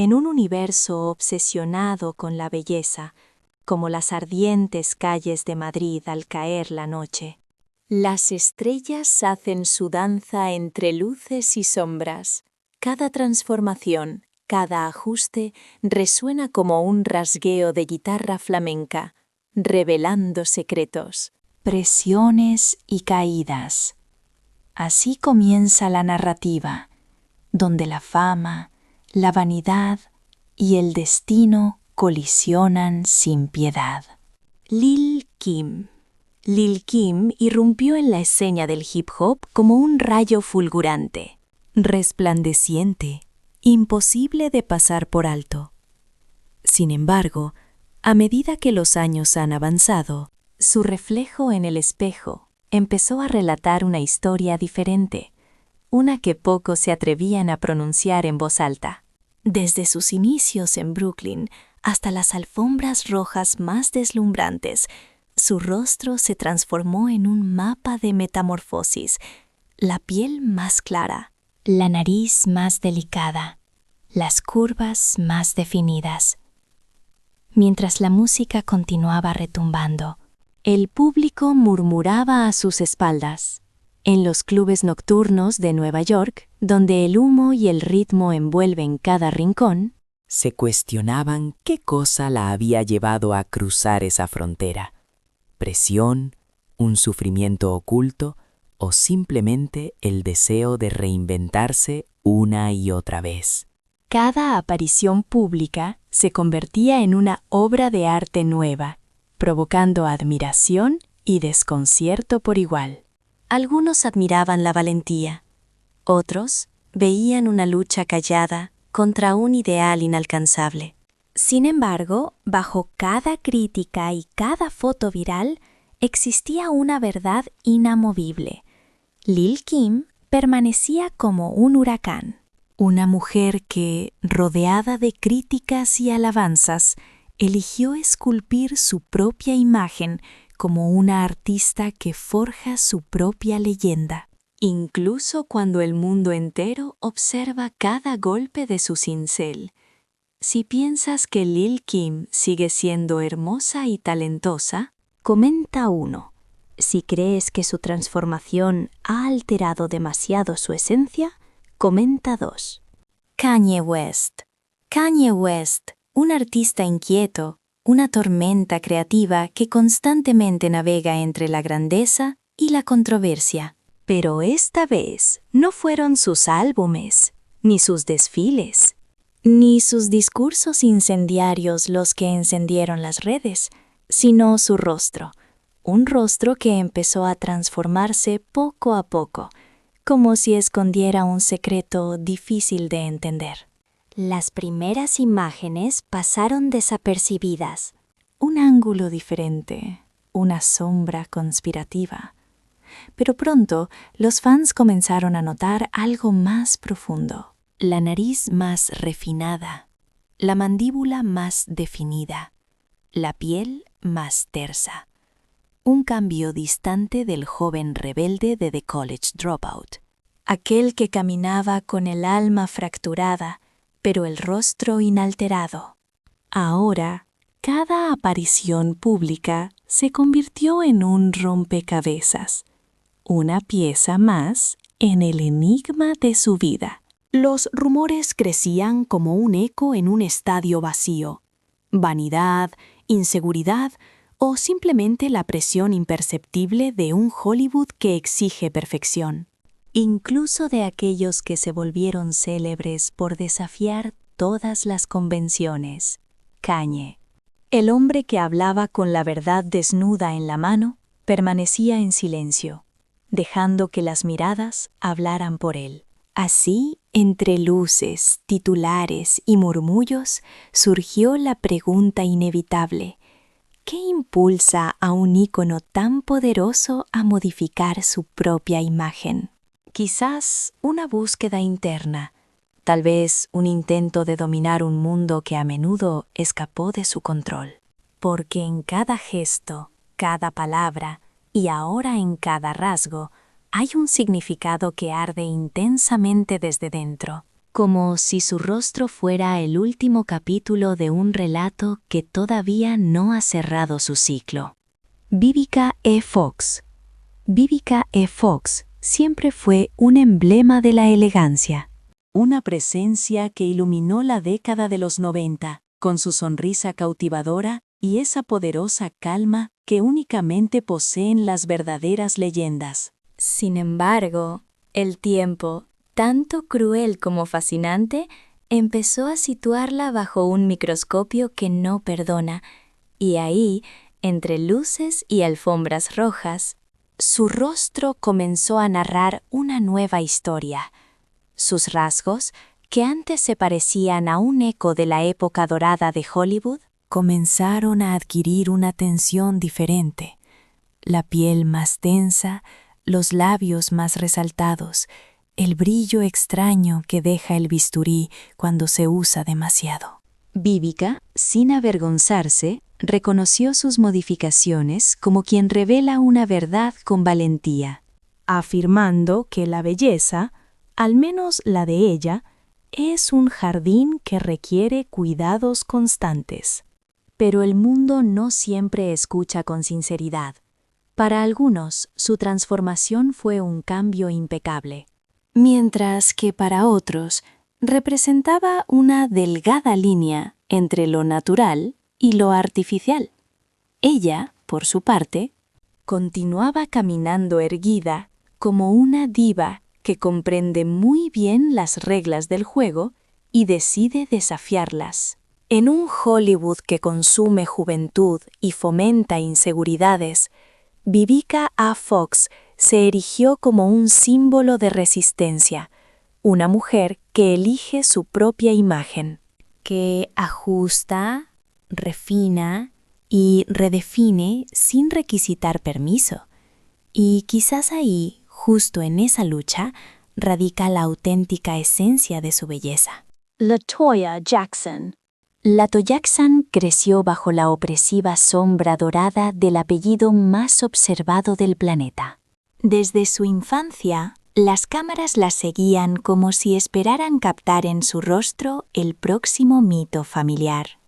en un universo obsesionado con la belleza, como las ardientes calles de Madrid al caer la noche. Las estrellas hacen su danza entre luces y sombras. Cada transformación, cada ajuste resuena como un rasgueo de guitarra flamenca, revelando secretos, presiones y caídas. Así comienza la narrativa, donde la fama, la vanidad y el destino colisionan sin piedad. Lil' Kim. Lil' Kim irrumpió en la escena del hip hop como un rayo fulgurante, resplandeciente, imposible de pasar por alto. Sin embargo, a medida que los años han avanzado, su reflejo en el espejo empezó a relatar una historia diferente, una que pocos se atrevían a pronunciar en voz alta. Desde sus inicios en Brooklyn hasta las alfombras rojas más deslumbrantes, su rostro se transformó en un mapa de metamorfosis, la piel más clara, la nariz más delicada, las curvas más definidas. Mientras la música continuaba retumbando, el público murmuraba a sus espaldas. En los clubes nocturnos de Nueva York, donde el humo y el ritmo envuelven cada rincón, se cuestionaban qué cosa la había llevado a cruzar esa frontera. Presión, un sufrimiento oculto o simplemente el deseo de reinventarse una y otra vez. Cada aparición pública se convertía en una obra de arte nueva, provocando admiración y desconcierto por igual. Algunos admiraban la valentía, otros veían una lucha callada contra un ideal inalcanzable. Sin embargo, bajo cada crítica y cada foto viral existía una verdad inamovible. Lil' Kim permanecía como un huracán. Una mujer que, rodeada de críticas y alabanzas, eligió esculpir su propia imagen como una artista que forja su propia leyenda, incluso cuando el mundo entero observa cada golpe de su cincel. Si piensas que Lil' Kim sigue siendo hermosa y talentosa, comenta 1. Si crees que su transformación ha alterado demasiado su esencia, comenta 2. Kanye West. Kanye West, un artista inquieto, una tormenta creativa que constantemente navega entre la grandeza y la controversia. Pero esta vez no fueron sus álbumes, ni sus desfiles, ni sus discursos incendiarios los que encendieron las redes, sino su rostro, un rostro que empezó a transformarse poco a poco, como si escondiera un secreto difícil de entender. Las primeras imágenes pasaron desapercibidas. Un ángulo diferente, una sombra conspirativa. Pero pronto los fans comenzaron a notar algo más profundo. La nariz más refinada, la mandíbula más definida, la piel más tersa. Un cambio distante del joven rebelde de The College Dropout. Aquel que caminaba con el alma fracturada, pero el rostro inalterado. Ahora, cada aparición pública se convirtió en un rompecabezas, una pieza más en el enigma de su vida. Los rumores crecían como un eco en un estadio vacío. Vanidad, inseguridad o simplemente la presión imperceptible de un Hollywood que exige perfección. Incluso de aquellos que se volvieron célebres por desafiar todas las convenciones. Kanye, el hombre que hablaba con la verdad desnuda en la mano, permanecía en silencio, dejando que las miradas hablaran por él. Así, entre luces, titulares y murmullos, surgió la pregunta inevitable: ¿qué impulsa a un ícono tan poderoso a modificar su propia imagen? Quizás una búsqueda interna, tal vez un intento de dominar un mundo que a menudo escapó de su control. Porque en cada gesto, cada palabra y ahora en cada rasgo hay un significado que arde intensamente desde dentro. como si su rostro fuera el último capítulo de un relato que todavía no ha cerrado su ciclo. Vivica E. Fox. Vivica E. Fox siempre fue un emblema de la elegancia. Una presencia que iluminó la década de los 90, con su sonrisa cautivadora y esa poderosa calma que únicamente poseen las verdaderas leyendas. Sin embargo, el tiempo, tanto cruel como fascinante, empezó a situarla bajo un microscopio que no perdona, y ahí, entre luces y alfombras rojas, su rostro comenzó a narrar una nueva historia. Sus rasgos, que antes se parecían a un eco de la época dorada de Hollywood, comenzaron a adquirir una tensión diferente. La piel más tensa, los labios más resaltados, el brillo extraño que deja el bisturí cuando se usa demasiado. Vivica, sin avergonzarse, reconoció sus modificaciones como quien revela una verdad con valentía, afirmando que la belleza, al menos la de ella, es un jardín que requiere cuidados constantes. Pero el mundo no siempre escucha con sinceridad. Para algunos, su transformación fue un cambio impecable, mientras que para otros representaba una delgada línea entre lo natural y lo artificial. Ella, por su parte, continuaba caminando erguida como una diva que comprende muy bien las reglas del juego y decide desafiarlas. En un Hollywood que consume juventud y fomenta inseguridades, Vivica A. Fox se erigió como un símbolo de resistencia, una mujer que elige su propia imagen, que ajusta, refina y redefine sin requisitar permiso. Y quizás ahí, justo en esa lucha, radica la auténtica esencia de su belleza. LaToya Jackson. LaToya Jackson creció bajo la opresiva sombra dorada del apellido más observado del planeta. Desde su infancia, las cámaras la seguían como si esperaran captar en su rostro el próximo mito familiar.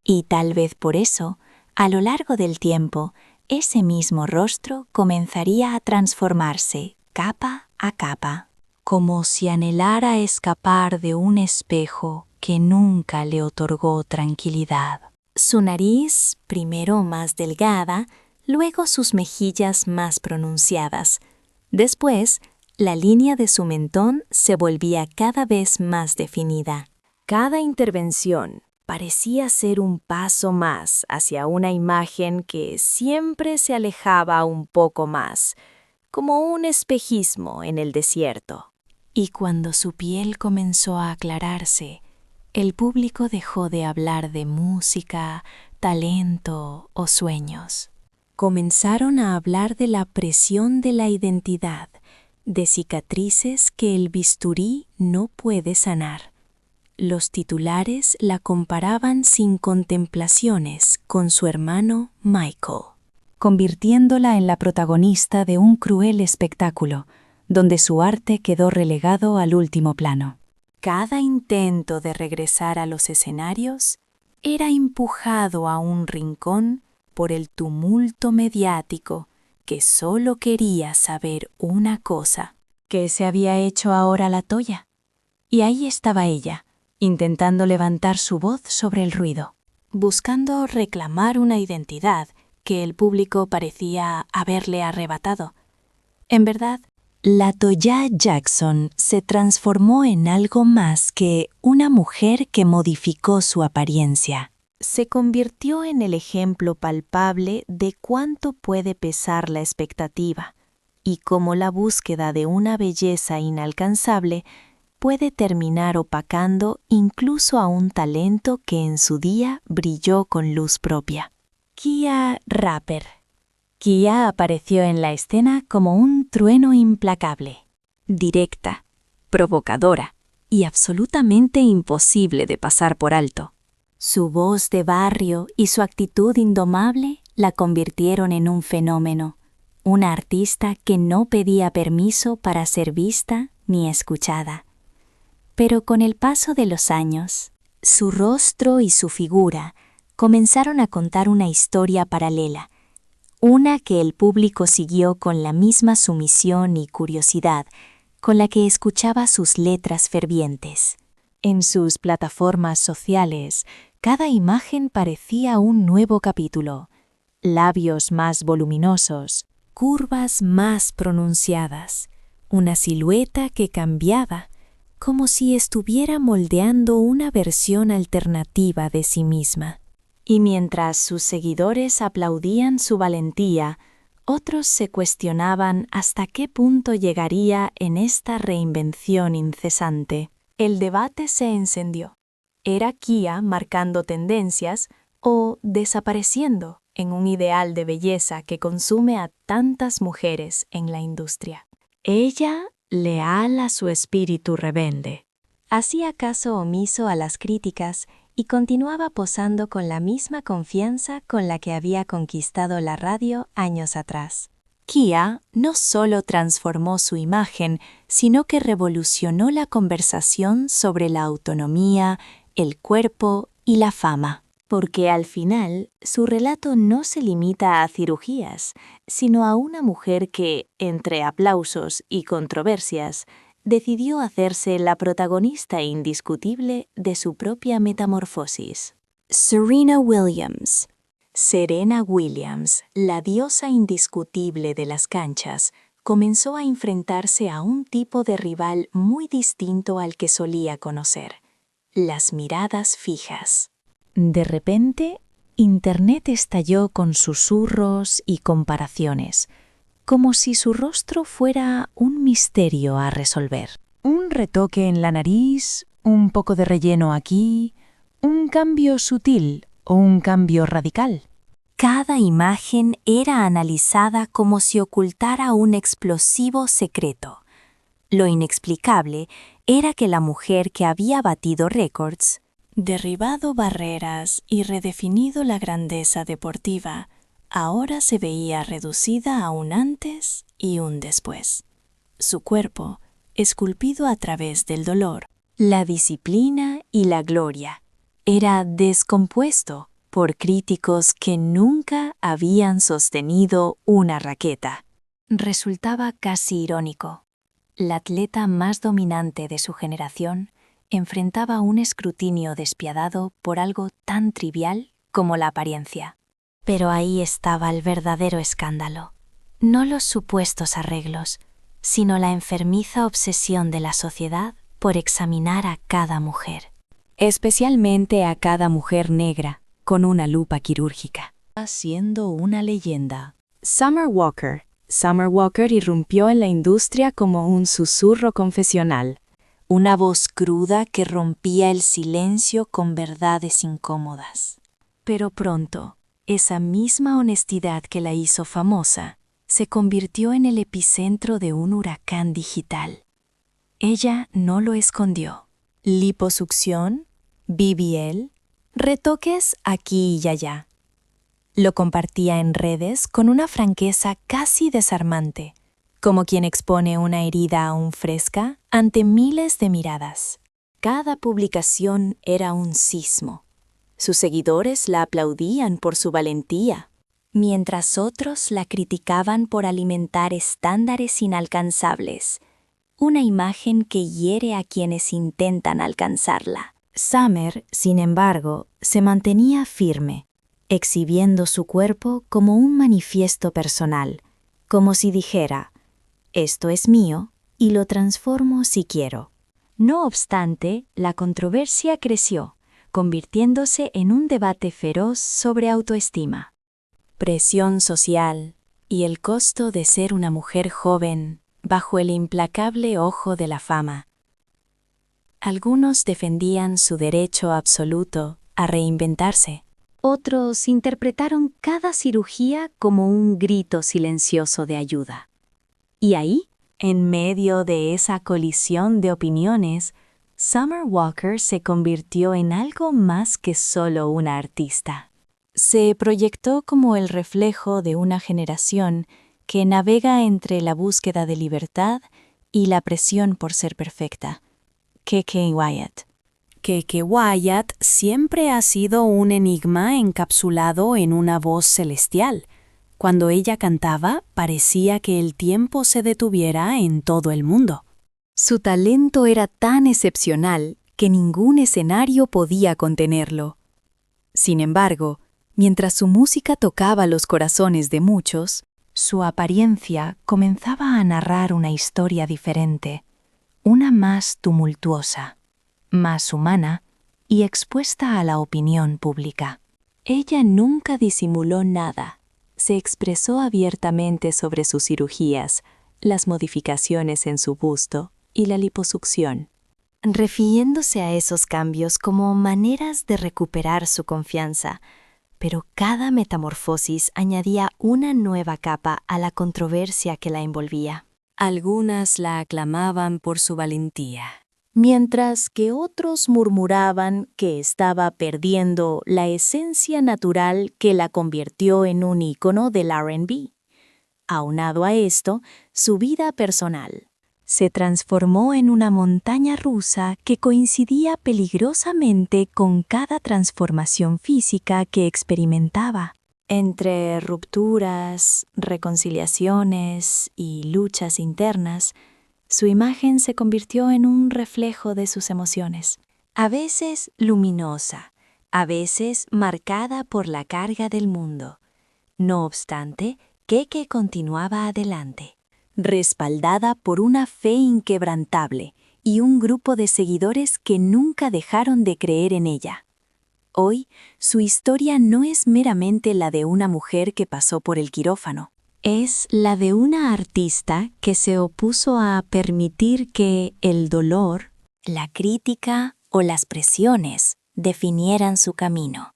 Y tal vez por eso, a lo largo del tiempo, ese mismo rostro comenzaría a transformarse capa a capa, como si anhelara escapar de un espejo que nunca le otorgó tranquilidad. Su nariz, primero más delgada, luego sus mejillas más pronunciadas. Después, la línea de su mentón se volvía cada vez más definida. Cada intervención parecía ser un paso más hacia una imagen que siempre se alejaba un poco más, como un espejismo en el desierto. Y cuando su piel comenzó a aclararse, el público dejó de hablar de música, talento o sueños. Comenzaron a hablar de la presión de la identidad, de cicatrices que el bisturí no puede sanar. Los titulares la comparaban sin contemplaciones con su hermano Michael, convirtiéndola en la protagonista de un cruel espectáculo, donde su arte quedó relegado al último plano. Cada intento de regresar a los escenarios era empujado a un rincón por el tumulto mediático que solo quería saber una cosa: ¿qué se había hecho ahora LaToya? Y ahí estaba ella, intentando levantar su voz sobre el ruido, buscando reclamar una identidad que el público parecía haberle arrebatado. En verdad, LaToya Jackson se transformó en algo más que una mujer que modificó su apariencia. Se convirtió en el ejemplo palpable de cuánto puede pesar la expectativa y cómo la búsqueda de una belleza inalcanzable puede terminar opacando incluso a un talento que en su día brilló con luz propia. Kia Rapper. Kia apareció en la escena como un trueno implacable, directa, provocadora y absolutamente imposible de pasar por alto. Su voz de barrio y su actitud indomable la convirtieron en un fenómeno, una artista que no pedía permiso para ser vista ni escuchada. Pero con el paso de los años, su rostro y su figura comenzaron a contar una historia paralela, una que el público siguió con la misma sumisión y curiosidad con la que escuchaba sus letras fervientes. En sus plataformas sociales, cada imagen parecía un nuevo capítulo. Labios más voluminosos, curvas más pronunciadas, una silueta que cambiaba, como si estuviera moldeando una versión alternativa de sí misma. Y mientras sus seguidores aplaudían su valentía, otros se cuestionaban hasta qué punto llegaría en esta reinvención incesante. El debate se encendió. ¿Era Kia marcando tendencias o desapareciendo en un ideal de belleza que consume a tantas mujeres en la industria? Ella, leal a su espíritu rebelde, hacía caso omiso a las críticas y continuaba posando con la misma confianza con la que había conquistado la radio años atrás. Kia no solo transformó su imagen, sino que revolucionó la conversación sobre la autonomía, el cuerpo y la fama. Porque al final, su relato no se limita a cirugías, sino a una mujer que, entre aplausos y controversias, decidió hacerse la protagonista indiscutible de su propia metamorfosis. Serena Williams. Serena Williams, la diosa indiscutible de las canchas, comenzó a enfrentarse a un tipo de rival muy distinto al que solía conocer: las miradas fijas. De repente, Internet estalló con susurros y comparaciones, como si su rostro fuera un misterio a resolver. Un retoque en la nariz, un poco de relleno aquí, un cambio sutil o un cambio radical. Cada imagen era analizada como si ocultara un explosivo secreto. Lo inexplicable era que la mujer que había batido récords, derribado barreras y redefinido la grandeza deportiva, ahora se veía reducida a un antes y un después. Su cuerpo, esculpido a través del dolor, la disciplina y la gloria, era descompuesto por críticos que nunca habían sostenido una raqueta. Resultaba casi irónico. La atleta más dominante de su generación enfrentaba un escrutinio despiadado por algo tan trivial como la apariencia. Pero ahí estaba el verdadero escándalo. No los supuestos arreglos, sino la enfermiza obsesión de la sociedad por examinar a cada mujer. Especialmente a cada mujer negra, con una lupa quirúrgica. Siendo una leyenda. Summer Walker irrumpió en la industria como un susurro confesional. Una voz cruda que rompía el silencio con verdades incómodas. Pero pronto, esa misma honestidad que la hizo famosa se convirtió en el epicentro de un huracán digital. Ella no lo escondió. Liposucción, BBL, retoques aquí y allá. Lo compartía en redes con una franqueza casi desarmante, como quien expone una herida aún fresca ante miles de miradas. Cada publicación era un sismo. Sus seguidores la aplaudían por su valentía, mientras otros la criticaban por alimentar estándares inalcanzables, una imagen que hiere a quienes intentan alcanzarla. Summer, sin embargo, se mantenía firme, exhibiendo su cuerpo como un manifiesto personal, como si dijera: «Esto es mío y lo transformo si quiero». No obstante, la controversia creció, convirtiéndose en un debate feroz sobre autoestima. Presión social y el costo de ser una mujer joven bajo el implacable ojo de la fama. Algunos defendían su derecho absoluto a reinventarse. Otros interpretaron cada cirugía como un grito silencioso de ayuda. Y ahí, en medio de esa colisión de opiniones, Summer Walker se convirtió en algo más que solo una artista. Se proyectó como el reflejo de una generación que navega entre la búsqueda de libertad y la presión por ser perfecta, KK Wyatt. Que Wyatt siempre ha sido un enigma encapsulado en una voz celestial. Cuando ella cantaba, parecía que el tiempo se detuviera en todo el mundo. Su talento era tan excepcional que ningún escenario podía contenerlo. Sin embargo, mientras su música tocaba los corazones de muchos, su apariencia comenzaba a narrar una historia diferente, una más tumultuosa, más humana y expuesta a la opinión pública. Ella nunca disimuló nada. Se expresó abiertamente sobre sus cirugías, las modificaciones en su busto y la liposucción, refiriéndose a esos cambios como maneras de recuperar su confianza, pero cada metamorfosis añadía una nueva capa a la controversia que la envolvía. Algunas la aclamaban por su valentía, mientras que otros murmuraban que estaba perdiendo la esencia natural que la convirtió en un ícono del R&B. Aunado a esto, su vida personal se transformó en una montaña rusa que coincidía peligrosamente con cada transformación física que experimentaba. Entre rupturas, reconciliaciones y luchas internas, su imagen se convirtió en un reflejo de sus emociones, a veces luminosa, a veces marcada por la carga del mundo. No obstante, KK continuaba adelante, respaldada por una fe inquebrantable y un grupo de seguidores que nunca dejaron de creer en ella. Hoy, su historia no es meramente la de una mujer que pasó por el quirófano. Es la de una artista que se opuso a permitir que el dolor, la crítica o las presiones definieran su camino.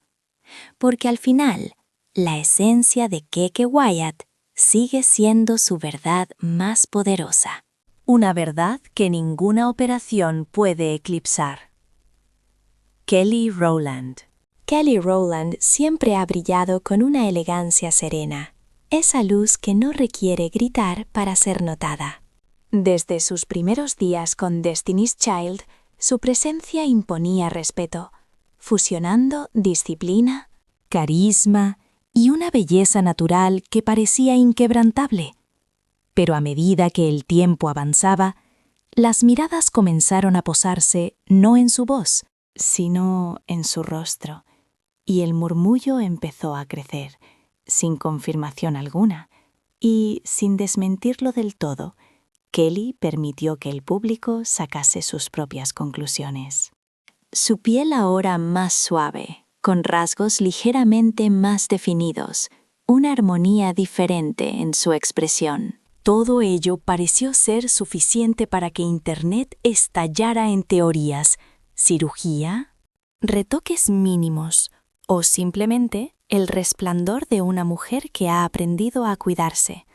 Porque al final, la esencia de KK Wyatt sigue siendo su verdad más poderosa. Una verdad que ninguna operación puede eclipsar. Kelly Rowland. Kelly Rowland siempre ha brillado con una elegancia serena, esa luz que no requiere gritar para ser notada. Desde sus primeros días con Destiny's Child, su presencia imponía respeto, fusionando disciplina, carisma y una belleza natural que parecía inquebrantable. Pero a medida que el tiempo avanzaba, las miradas comenzaron a posarse no en su voz, sino en su rostro, y el murmullo empezó a crecer, sin confirmación alguna, y sin desmentirlo del todo, Kelly permitió que el público sacase sus propias conclusiones. Su piel ahora más suave, con rasgos ligeramente más definidos, una armonía diferente en su expresión. Todo ello pareció ser suficiente para que Internet estallara en teorías, cirugía, retoques mínimos o simplemente el resplandor de una mujer que ha aprendido a cuidarse.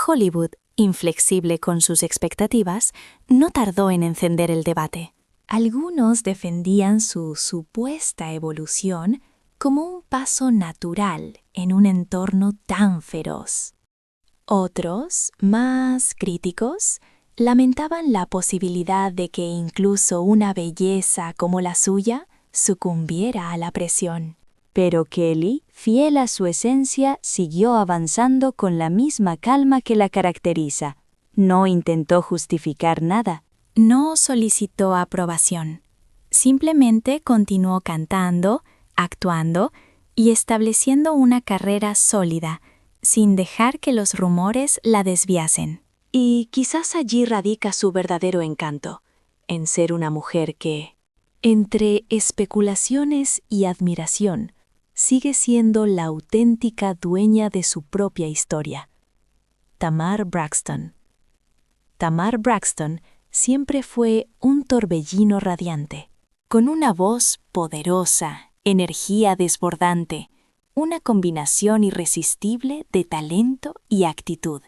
Hollywood, inflexible con sus expectativas, no tardó en encender el debate. Algunos defendían su supuesta evolución como un paso natural en un entorno tan feroz. Otros, más críticos, lamentaban la posibilidad de que incluso una belleza como la suya sucumbiera a la presión. Pero Kelly, fiel a su esencia, siguió avanzando con la misma calma que la caracteriza. No intentó justificar nada. No solicitó aprobación. Simplemente continuó cantando, actuando y estableciendo una carrera sólida, sin dejar que los rumores la desviasen. Y quizás allí radica su verdadero encanto, en ser una mujer que, entre especulaciones y admiración, sigue siendo la auténtica dueña de su propia historia. Tamar Braxton. Tamar Braxton siempre fue un torbellino radiante, con una voz poderosa, energía desbordante, una combinación irresistible de talento y actitud.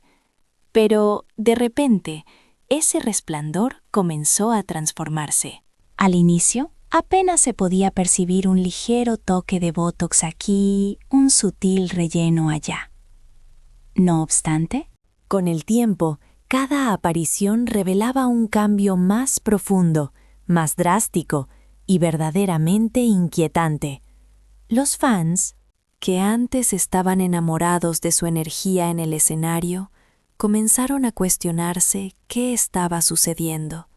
Pero, de repente, ese resplandor comenzó a transformarse. Al inicio, apenas se podía percibir un ligero toque de botox aquí, un sutil relleno allá. No obstante, con el tiempo, Cada aparición revelaba un cambio más profundo, más drástico y verdaderamente inquietante. Los fans, que antes estaban enamorados de su energía en el escenario, comenzaron a cuestionarse qué estaba sucediendo.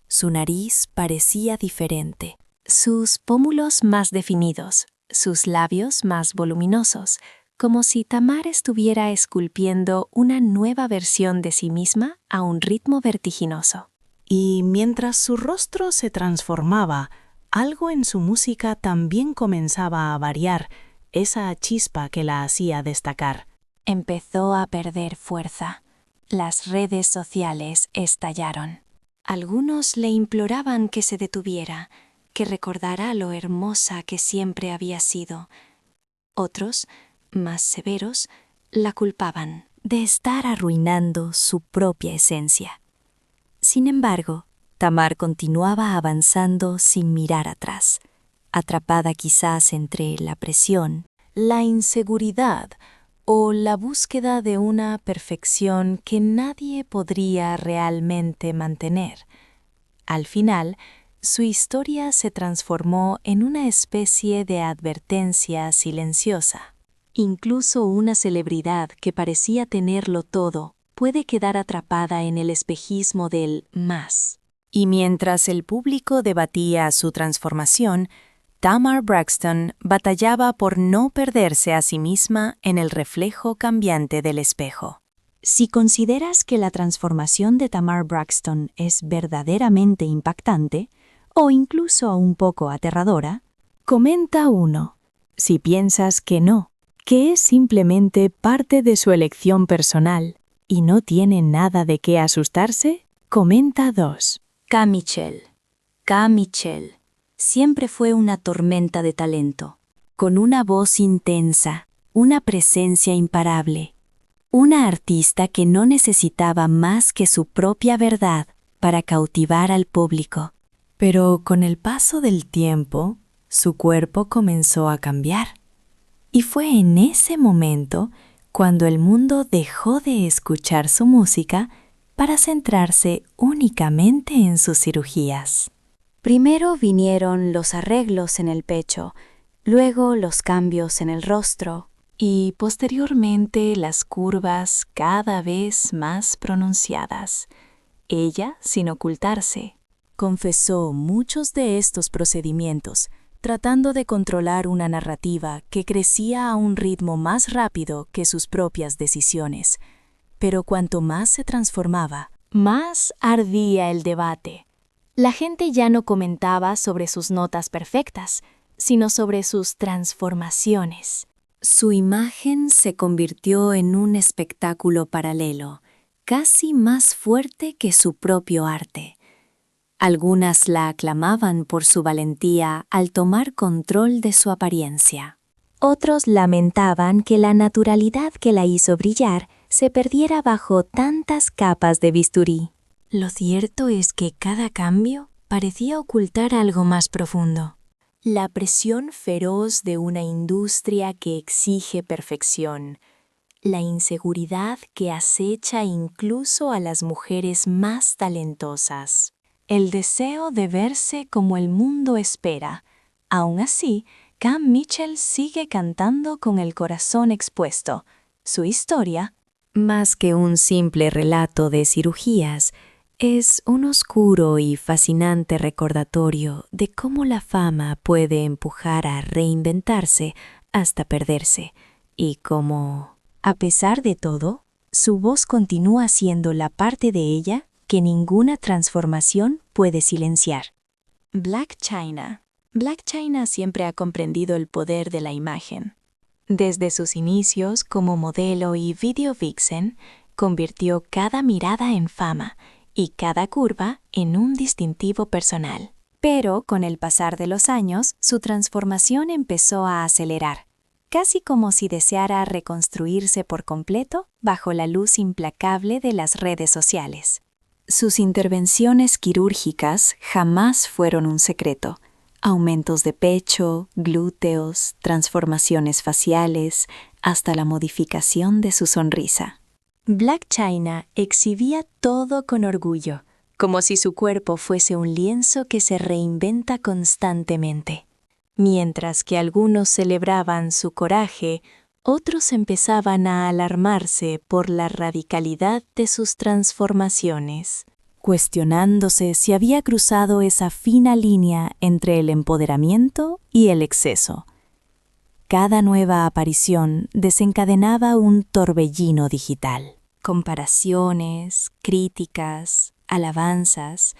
Su nariz parecía diferente, sus pómulos más definidos, sus labios más voluminosos, como si Tamar estuviera esculpiendo una nueva versión de sí misma a un ritmo vertiginoso. Y mientras su rostro se transformaba, algo en su música también comenzaba a variar, esa chispa que la hacía destacar. Empezó a perder fuerza. Las redes sociales estallaron. Algunos le imploraban que se detuviera, que recordara lo hermosa que siempre había sido. Otros, más severos, la culpaban de estar arruinando su propia esencia. Sin embargo, Tamar continuaba avanzando sin mirar atrás, atrapada quizás entre la presión, la inseguridad o la búsqueda de una perfección que nadie podría realmente mantener. Al final, su historia se transformó en una especie de advertencia silenciosa. Incluso una celebridad que parecía tenerlo todo puede quedar atrapada en el espejismo del más. Y mientras el público debatía su transformación, Tamar Braxton batallaba por no perderse a sí misma en el reflejo cambiante del espejo. Si consideras que la transformación de Tamar Braxton es verdaderamente impactante, o incluso un poco aterradora, comenta 1. Si piensas que no, que es simplemente parte de su elección personal y no tiene nada de qué asustarse, comenta 2. K. Michelle siempre fue una tormenta de talento, con una voz intensa, una presencia imparable, una artista que no necesitaba más que su propia verdad para cautivar al público. Pero con el paso del tiempo, su cuerpo comenzó a cambiar. Y fue en ese momento cuando el mundo dejó de escuchar su música para centrarse únicamente en sus cirugías. Primero vinieron los arreglos en el pecho, luego los cambios en el rostro y posteriormente las curvas cada vez más pronunciadas. Ella, sin ocultarse, confesó muchos de estos procedimientos, tratando de controlar una narrativa que crecía a un ritmo más rápido que sus propias decisiones. Pero cuanto más se transformaba, más ardía el debate. La gente ya no comentaba sobre sus notas perfectas, sino sobre sus transformaciones. Su imagen se convirtió en un espectáculo paralelo, casi más fuerte que su propio arte. Algunas la aclamaban por su valentía al tomar control de su apariencia. Otros lamentaban que la naturalidad que la hizo brillar se perdiera bajo tantas capas de bisturí. Lo cierto es que cada cambio parecía ocultar algo más profundo. La presión feroz de una industria que exige perfección, la inseguridad que acecha incluso a las mujeres más talentosas, el deseo de verse como el mundo espera. Aún así, K. Michelle sigue cantando con el corazón expuesto. Su historia, más que un simple relato de cirugías, es un oscuro y fascinante recordatorio de cómo la fama puede empujar a reinventarse hasta perderse, y cómo, a pesar de todo, su voz continúa siendo la parte de ella que ninguna transformación puede silenciar. Blac Chyna. Blac Chyna siempre ha comprendido el poder de la imagen. Desde sus inicios como modelo y video vixen, convirtió cada mirada en fama y cada curva en un distintivo personal. Pero con el pasar de los años, su transformación empezó a acelerar, casi como si deseara reconstruirse por completo bajo la luz implacable de las redes sociales. Sus intervenciones quirúrgicas jamás fueron un secreto. Aumentos de pecho, glúteos, transformaciones faciales, hasta la modificación de su sonrisa. Blac Chyna exhibía todo con orgullo, como si su cuerpo fuese un lienzo que se reinventa constantemente. Mientras que algunos celebraban su coraje, otros empezaban a alarmarse por la radicalidad de sus transformaciones, cuestionándose si había cruzado esa fina línea entre el empoderamiento y el exceso. Cada nueva aparición desencadenaba un torbellino digital. Comparaciones, críticas, alabanzas,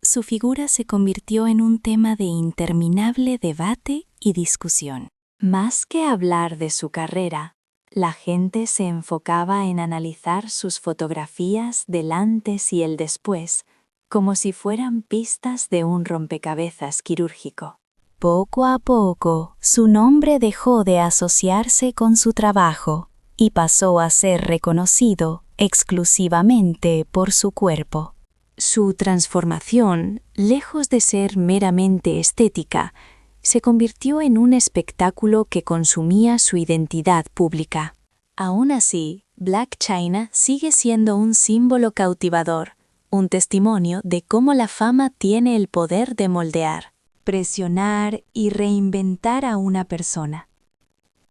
su figura se convirtió en un tema de interminable debate y discusión. Más que hablar de su carrera, la gente se enfocaba en analizar sus fotografías del antes y el después, como si fueran pistas de un rompecabezas quirúrgico. Poco a poco, su nombre dejó de asociarse con su trabajo y pasó a ser reconocido exclusivamente por su cuerpo. Su transformación, lejos de ser meramente estética, se convirtió en un espectáculo que consumía su identidad pública. Aún así, Blac Chyna sigue siendo un símbolo cautivador, un testimonio de cómo la fama tiene el poder de moldear, presionar y reinventar a una persona.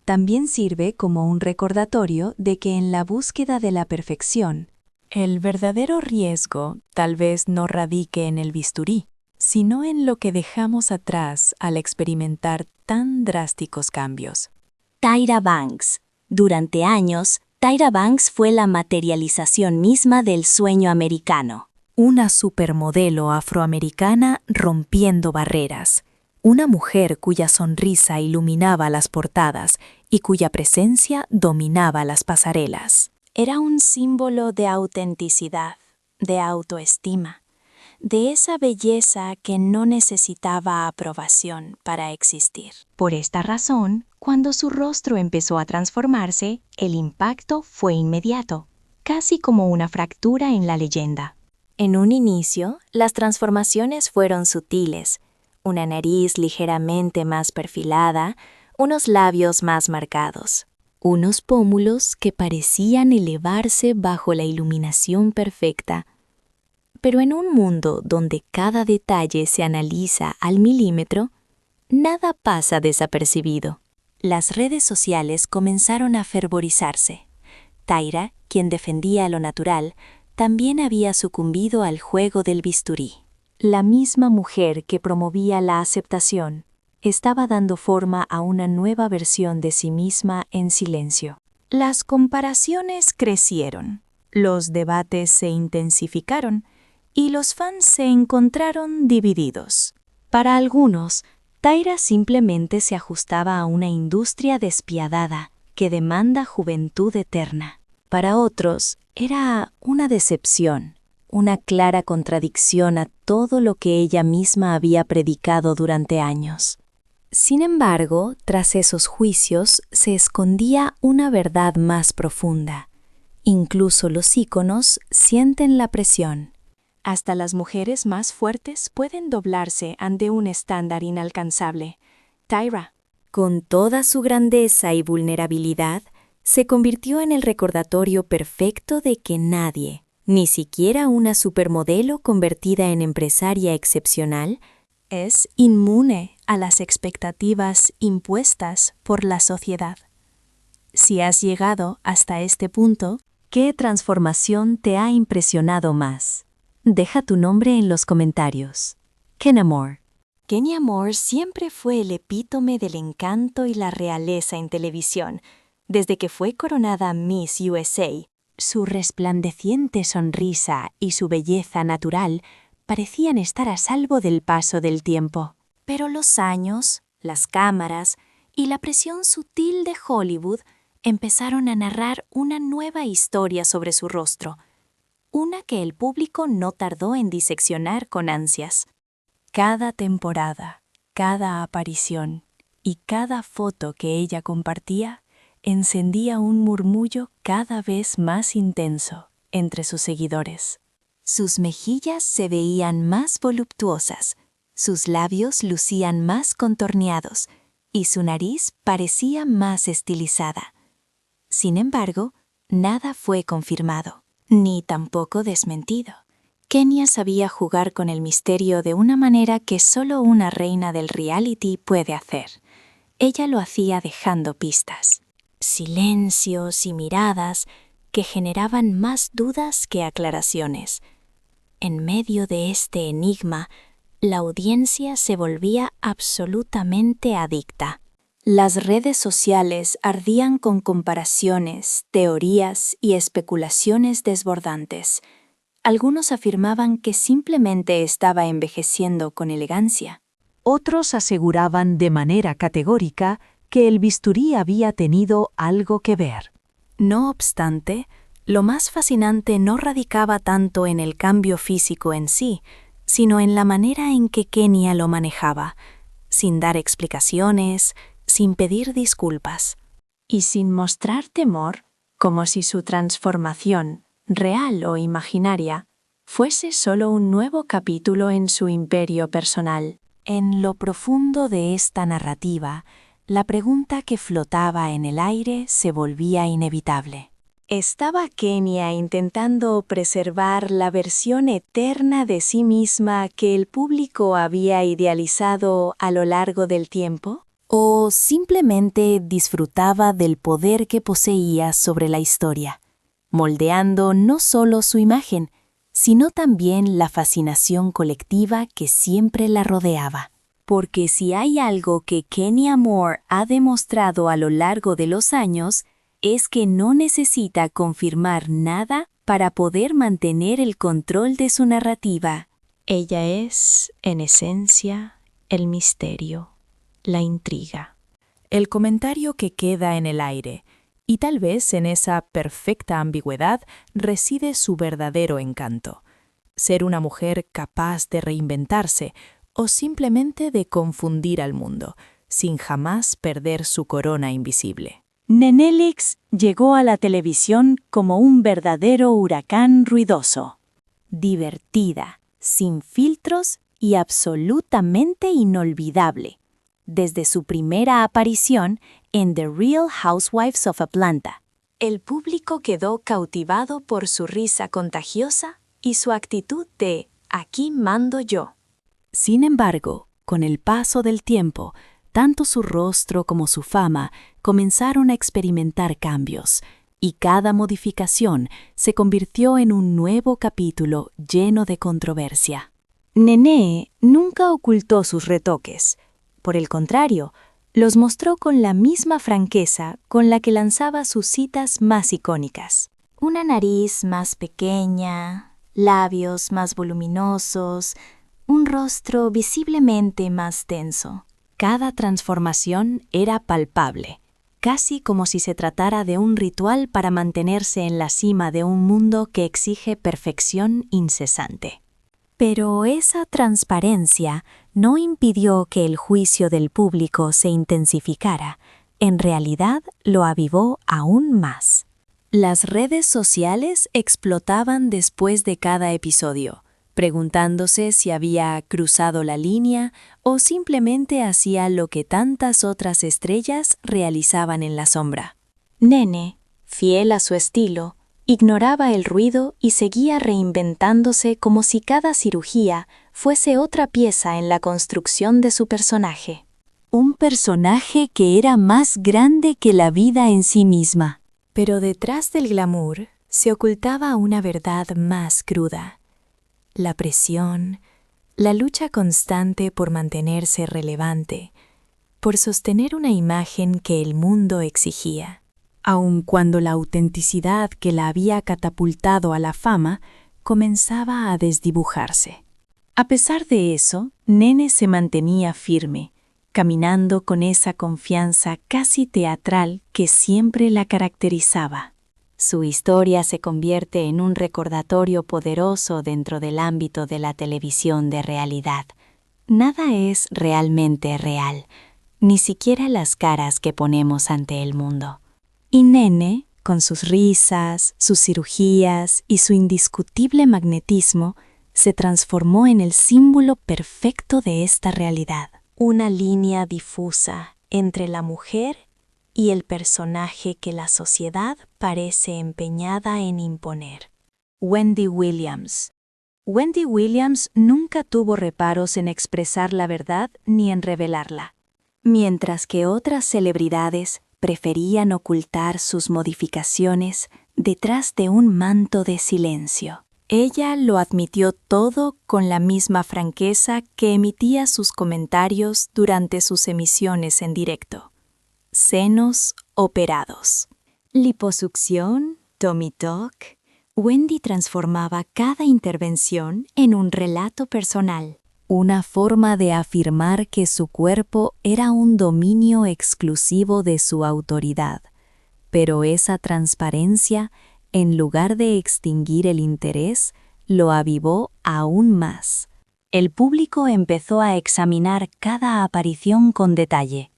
También sirve como un recordatorio de que en la búsqueda de la perfección, el verdadero riesgo tal vez no radique en el bisturí, sino en lo que dejamos atrás al experimentar tan drásticos cambios. Tyra Banks. Durante años, Tyra Banks fue la materialización misma del sueño americano. Una supermodelo afroamericana rompiendo barreras. Una mujer cuya sonrisa iluminaba las portadas y cuya presencia dominaba las pasarelas. Era un símbolo de autenticidad, de autoestima, de esa belleza que no necesitaba aprobación para existir. Por esta razón, cuando su rostro empezó a transformarse, el impacto fue inmediato, casi como una fractura en la leyenda. En un inicio, las transformaciones fueron sutiles, una nariz ligeramente más perfilada, unos labios más marcados, unos pómulos que parecían elevarse bajo la iluminación perfecta. Pero en un mundo donde cada detalle se analiza al milímetro, nada pasa desapercibido. Las redes sociales comenzaron a fervorizarse. Tyra, quien defendía lo natural, también había sucumbido al juego del bisturí. La misma mujer que promovía la aceptación estaba dando forma a una nueva versión de sí misma en silencio. Las comparaciones crecieron, los debates se intensificaron y los fans se encontraron divididos. Para algunos, Tyra simplemente se ajustaba a una industria despiadada que demanda juventud eterna. Para otros, era una decepción, una clara contradicción a todo lo que ella misma había predicado durante años. Sin embargo, tras esos juicios se escondía una verdad más profunda. Incluso los íconos sienten la presión. Hasta las mujeres más fuertes pueden doblarse ante un estándar inalcanzable. Tyra, con toda su grandeza y vulnerabilidad, se convirtió en el recordatorio perfecto de que nadie, ni siquiera una supermodelo convertida en empresaria excepcional, es inmune a las expectativas impuestas por la sociedad. Si has llegado hasta este punto, ¿qué transformación te ha impresionado más? Deja tu nombre en los comentarios. Kenya Moore. Kenya Moore siempre fue el epítome del encanto y la realeza en televisión. Desde que fue coronada Miss USA, su resplandeciente sonrisa y su belleza natural parecían estar a salvo del paso del tiempo. Pero los años, las cámaras y la presión sutil de Hollywood empezaron a narrar una nueva historia sobre su rostro, una que el público no tardó en diseccionar con ansias. Cada temporada, cada aparición y cada foto que ella compartía encendía un murmullo cada vez más intenso entre sus seguidores. Sus mejillas se veían más voluptuosas, sus labios lucían más contorneados y su nariz parecía más estilizada. Sin embargo, nada fue confirmado, ni tampoco desmentido. Kenia sabía jugar con el misterio de una manera que solo una reina del reality puede hacer. Ella lo hacía dejando pistas, silencios y miradas que generaban más dudas que aclaraciones. En medio de este enigma, la audiencia se volvía absolutamente adicta. Las redes sociales ardían con comparaciones, teorías y especulaciones desbordantes. Algunos afirmaban que simplemente estaba envejeciendo con elegancia. Otros aseguraban de manera categórica que el bisturí había tenido algo que ver. No obstante, lo más fascinante no radicaba tanto en el cambio físico en sí, sino en la manera en que Kenia lo manejaba, sin dar explicaciones, sin pedir disculpas. Y sin mostrar temor, como si su transformación, real o imaginaria, fuese solo un nuevo capítulo en su imperio personal. En lo profundo de esta narrativa, la pregunta que flotaba en el aire se volvía inevitable. ¿Estaba Kenia intentando preservar la versión eterna de sí misma que el público había idealizado a lo largo del tiempo? ¿O simplemente disfrutaba del poder que poseía sobre la historia, moldeando no solo su imagen, sino también la fascinación colectiva que siempre la rodeaba? Porque si hay algo que Kenya Moore ha demostrado a lo largo de los años, es que no necesita confirmar nada para poder mantener el control de su narrativa. Ella es, en esencia, el misterio, la intriga. El comentario que queda en el aire, y tal vez en esa perfecta ambigüedad reside su verdadero encanto. Ser una mujer capaz de reinventarse o simplemente de confundir al mundo, sin jamás perder su corona invisible. Nene Leakes llegó a la televisión como un verdadero huracán ruidoso. Divertida, sin filtros y absolutamente inolvidable, desde su primera aparición en The Real Housewives of Atlanta. El público quedó cautivado por su risa contagiosa y su actitud de «aquí mando yo». Sin embargo, con el paso del tiempo, tanto su rostro como su fama comenzaron a experimentar cambios, y cada modificación se convirtió en un nuevo capítulo lleno de controversia. Nene nunca ocultó sus retoques. Por el contrario, los mostró con la misma franqueza con la que lanzaba sus citas más icónicas. Una nariz más pequeña, labios más voluminosos, un rostro visiblemente más tenso. Cada transformación era palpable, casi como si se tratara de un ritual para mantenerse en la cima de un mundo que exige perfección incesante. Pero esa transparencia no impidió que el juicio del público se intensificara. En realidad, lo avivó aún más. Las redes sociales explotaban después de cada episodio, preguntándose si había cruzado la línea o simplemente hacía lo que tantas otras estrellas realizaban en la sombra. Nene, fiel a su estilo, ignoraba el ruido y seguía reinventándose como si cada cirugía fuese otra pieza en la construcción de su personaje. Un personaje que era más grande que la vida en sí misma. Pero detrás del glamour se ocultaba una verdad más cruda. La presión, la lucha constante por mantenerse relevante, por sostener una imagen que el mundo exigía. Aun cuando la autenticidad que la había catapultado a la fama comenzaba a desdibujarse. A pesar de eso, Nene se mantenía firme, caminando con esa confianza casi teatral que siempre la caracterizaba. Su historia se convierte en un recordatorio poderoso dentro del ámbito de la televisión de realidad. Nada es realmente real, ni siquiera las caras que ponemos ante el mundo. Y Nene, con sus risas, sus cirugías y su indiscutible magnetismo, se transformó en el símbolo perfecto de esta realidad. Una línea difusa entre la mujer y el personaje que la sociedad parece empeñada en imponer. Wendy Williams. Wendy Williams nunca tuvo reparos en expresar la verdad ni en revelarla, mientras que otras celebridades preferían ocultar sus modificaciones detrás de un manto de silencio. Ella lo admitió todo con la misma franqueza que emitía sus comentarios durante sus emisiones en directo. Senos operados. Liposucción, tummy talk. Wendy transformaba cada intervención en un relato personal. Una forma de afirmar que su cuerpo era un dominio exclusivo de su autoridad. Pero esa transparencia, en lugar de extinguir el interés, lo avivó aún más. El público empezó a examinar cada aparición con detalle.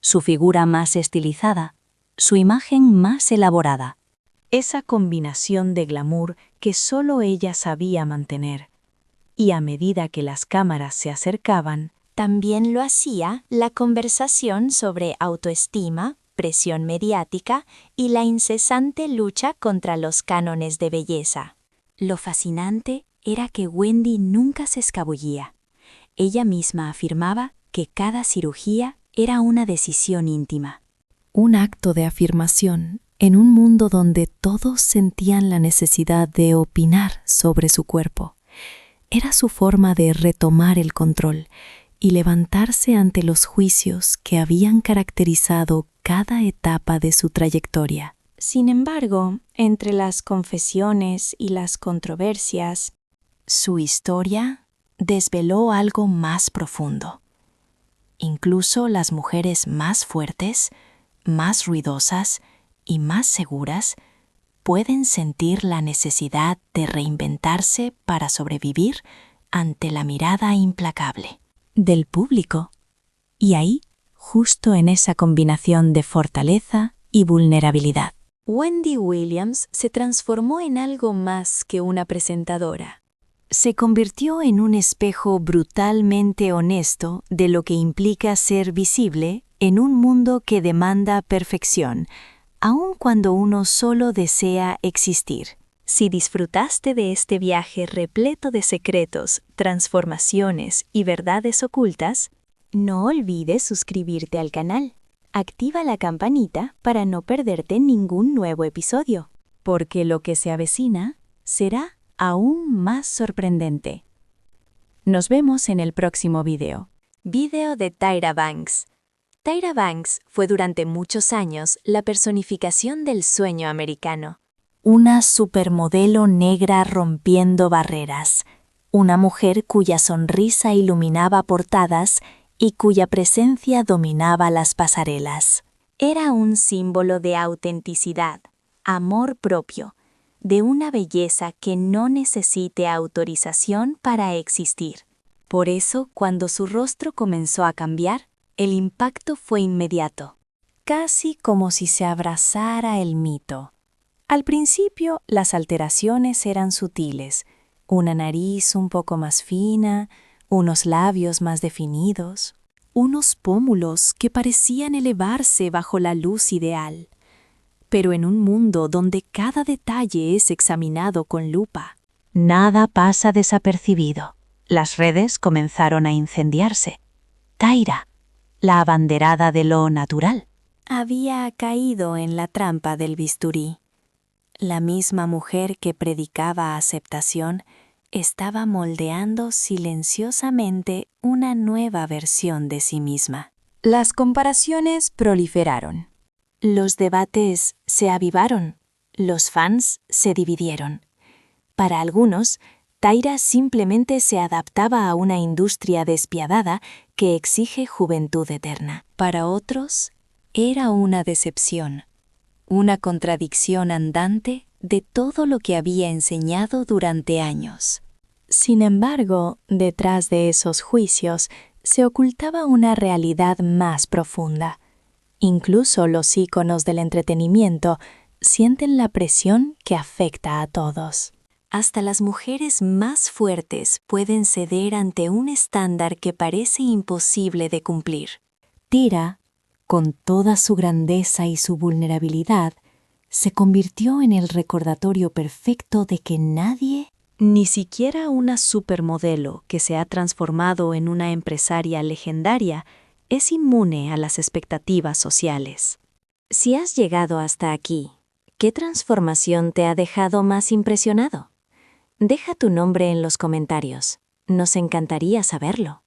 Su figura más estilizada, su imagen más elaborada. Esa combinación de glamour que solo ella sabía mantener. Y a medida que las cámaras se acercaban, también lo hacía la conversación sobre autoestima, presión mediática y la incesante lucha contra los cánones de belleza. Lo fascinante era que Wendy nunca se escabullía. Ella misma afirmaba que cada cirugía era una decisión íntima. Un acto de afirmación en un mundo donde todos sentían la necesidad de opinar sobre su cuerpo. Era su forma de retomar el control y levantarse ante los juicios que habían caracterizado cada etapa de su trayectoria. Sin embargo, entre las confesiones y las controversias, su historia desveló algo más profundo. Incluso las mujeres más fuertes, más ruidosas y más seguras pueden sentir la necesidad de reinventarse para sobrevivir ante la mirada implacable del público. Y ahí, justo en esa combinación de fortaleza y vulnerabilidad, Wendy Williams se transformó en algo más que una presentadora. Se convirtió en un espejo brutalmente honesto de lo que implica ser visible en un mundo que demanda perfección, aun cuando uno solo desea existir. Si disfrutaste de este viaje repleto de secretos, transformaciones y verdades ocultas, no olvides suscribirte al canal. Activa la campanita para no perderte ningún nuevo episodio, porque lo que se avecina será aún más sorprendente. Nos vemos en el próximo video. Video de Tyra Banks. Tyra Banks fue durante muchos años la personificación del sueño americano. Una supermodelo negra rompiendo barreras. Una mujer cuya sonrisa iluminaba portadas y cuya presencia dominaba las pasarelas. Era un símbolo de autenticidad, amor propio, de una belleza que no necesite autorización para existir. Por eso, cuando su rostro comenzó a cambiar, el impacto fue inmediato, casi como si se abrazara el mito. Al principio, las alteraciones eran sutiles, una nariz un poco más fina, unos labios más definidos, unos pómulos que parecían elevarse bajo la luz ideal. Pero en un mundo donde cada detalle es examinado con lupa, nada pasa desapercibido. Las redes comenzaron a incendiarse. Tyra, la abanderada de lo natural, había caído en la trampa del bisturí. La misma mujer que predicaba aceptación estaba moldeando silenciosamente una nueva versión de sí misma. Las comparaciones proliferaron. Los debates se avivaron. Los fans se dividieron. Para algunos, Tyra simplemente se adaptaba a una industria despiadada que exige juventud eterna. Para otros, era una decepción, una contradicción andante de todo lo que había enseñado durante años. Sin embargo, detrás de esos juicios se ocultaba una realidad más profunda. Incluso los íconos del entretenimiento sienten la presión que afecta a todos. Hasta las mujeres más fuertes pueden ceder ante un estándar que parece imposible de cumplir. Tyra, con toda su grandeza y su vulnerabilidad, se convirtió en el recordatorio perfecto de que nadie, ni siquiera una supermodelo que se ha transformado en una empresaria legendaria, es inmune a las expectativas sociales. Si has llegado hasta aquí, ¿qué transformación te ha dejado más impresionado? Deja tu nombre en los comentarios. Nos encantaría saberlo.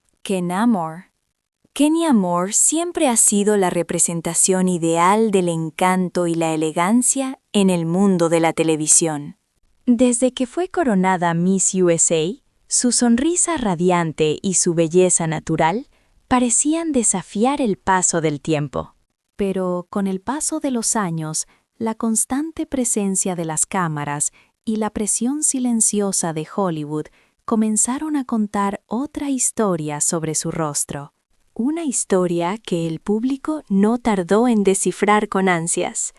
Kenya Moore siempre ha sido la representación ideal del encanto y la elegancia en el mundo de la televisión. Desde que fue coronada Miss USA, su sonrisa radiante y su belleza natural parecían desafiar el paso del tiempo. Pero con el paso de los años, la constante presencia de las cámaras y la presión silenciosa de Hollywood comenzaron a contar otra historia sobre su rostro. Una historia que el público no tardó en descifrar con ansias.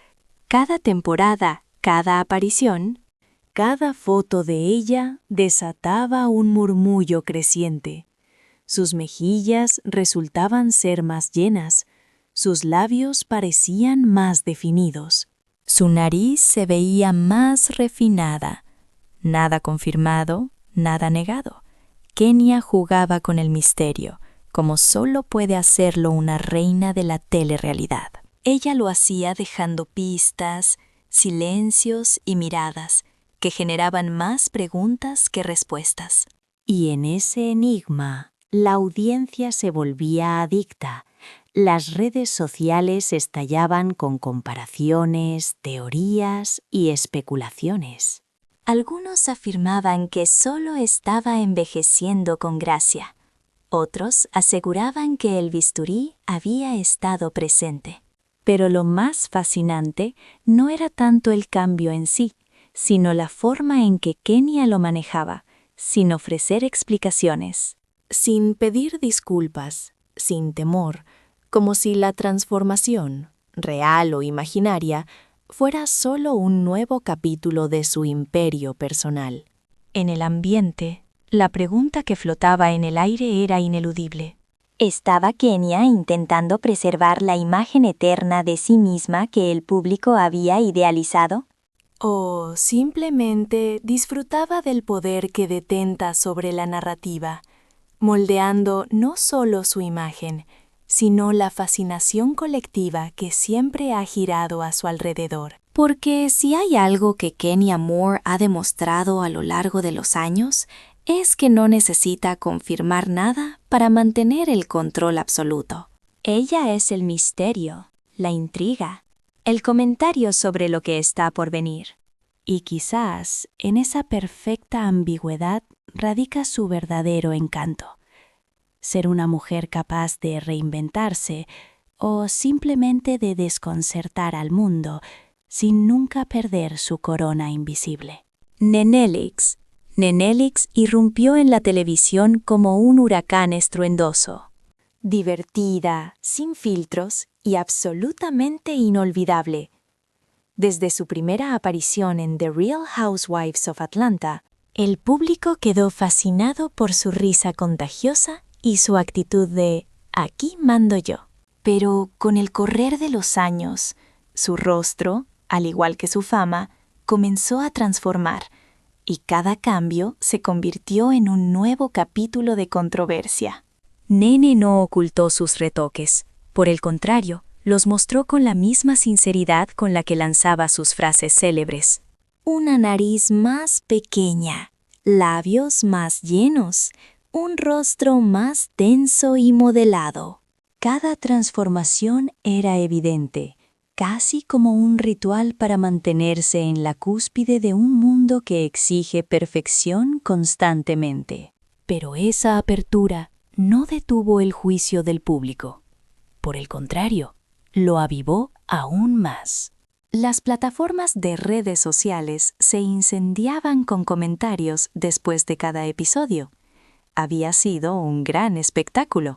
Cada temporada, cada aparición, cada foto de ella desataba un murmullo creciente. Sus mejillas resultaban ser más llenas, sus labios parecían más definidos. Su nariz se veía más refinada. Nada confirmado, nada negado. Kenya jugaba con el misterio, como solo puede hacerlo una reina de la telerrealidad. Ella lo hacía dejando pistas, silencios y miradas que generaban más preguntas que respuestas. Y en ese enigma, la audiencia se volvía adicta. Las redes sociales estallaban con comparaciones, teorías y especulaciones. Algunos afirmaban que solo estaba envejeciendo con gracia. Otros aseguraban que el bisturí había estado presente. Pero lo más fascinante no era tanto el cambio en sí, sino la forma en que Kenya lo manejaba, sin ofrecer explicaciones, sin pedir disculpas, sin temor, como si la transformación, real o imaginaria, fuera solo un nuevo capítulo de su imperio personal. En el ambiente, la pregunta que flotaba en el aire era ineludible. ¿Estaba Kenya intentando preservar la imagen eterna de sí misma que el público había idealizado? ¿O simplemente disfrutaba del poder que detenta sobre la narrativa, moldeando no solo su imagen, sino la fascinación colectiva que siempre ha girado a su alrededor? Porque si hay algo que Kenya Moore ha demostrado a lo largo de los años, es que no necesita confirmar nada para mantener el control absoluto. Ella es el misterio, la intriga, el comentario sobre lo que está por venir. Y quizás en esa perfecta ambigüedad radica su verdadero encanto. Ser una mujer capaz de reinventarse o simplemente de desconcertar al mundo sin nunca perder su corona invisible. Nenelix irrumpió en la televisión como un huracán estruendoso. Divertida, sin filtros y absolutamente inolvidable. Desde su primera aparición en The Real Housewives of Atlanta, el público quedó fascinado por su risa contagiosa y su actitud de «aquí mando yo». Pero con el correr de los años, su rostro, al igual que su fama, comenzó a transformar, y cada cambio se convirtió en un nuevo capítulo de controversia. Nene no ocultó sus retoques, por el contrario, los mostró con la misma sinceridad con la que lanzaba sus frases célebres. Una nariz más pequeña, labios más llenos, un rostro más denso y modelado. Cada transformación era evidente, casi como un ritual para mantenerse en la cúspide de un mundo que exige perfección constantemente. Pero esa apertura no detuvo el juicio del público. Por el contrario, lo avivó aún más. Las plataformas de redes sociales se incendiaban con comentarios después de cada episodio. Había sido un gran espectáculo.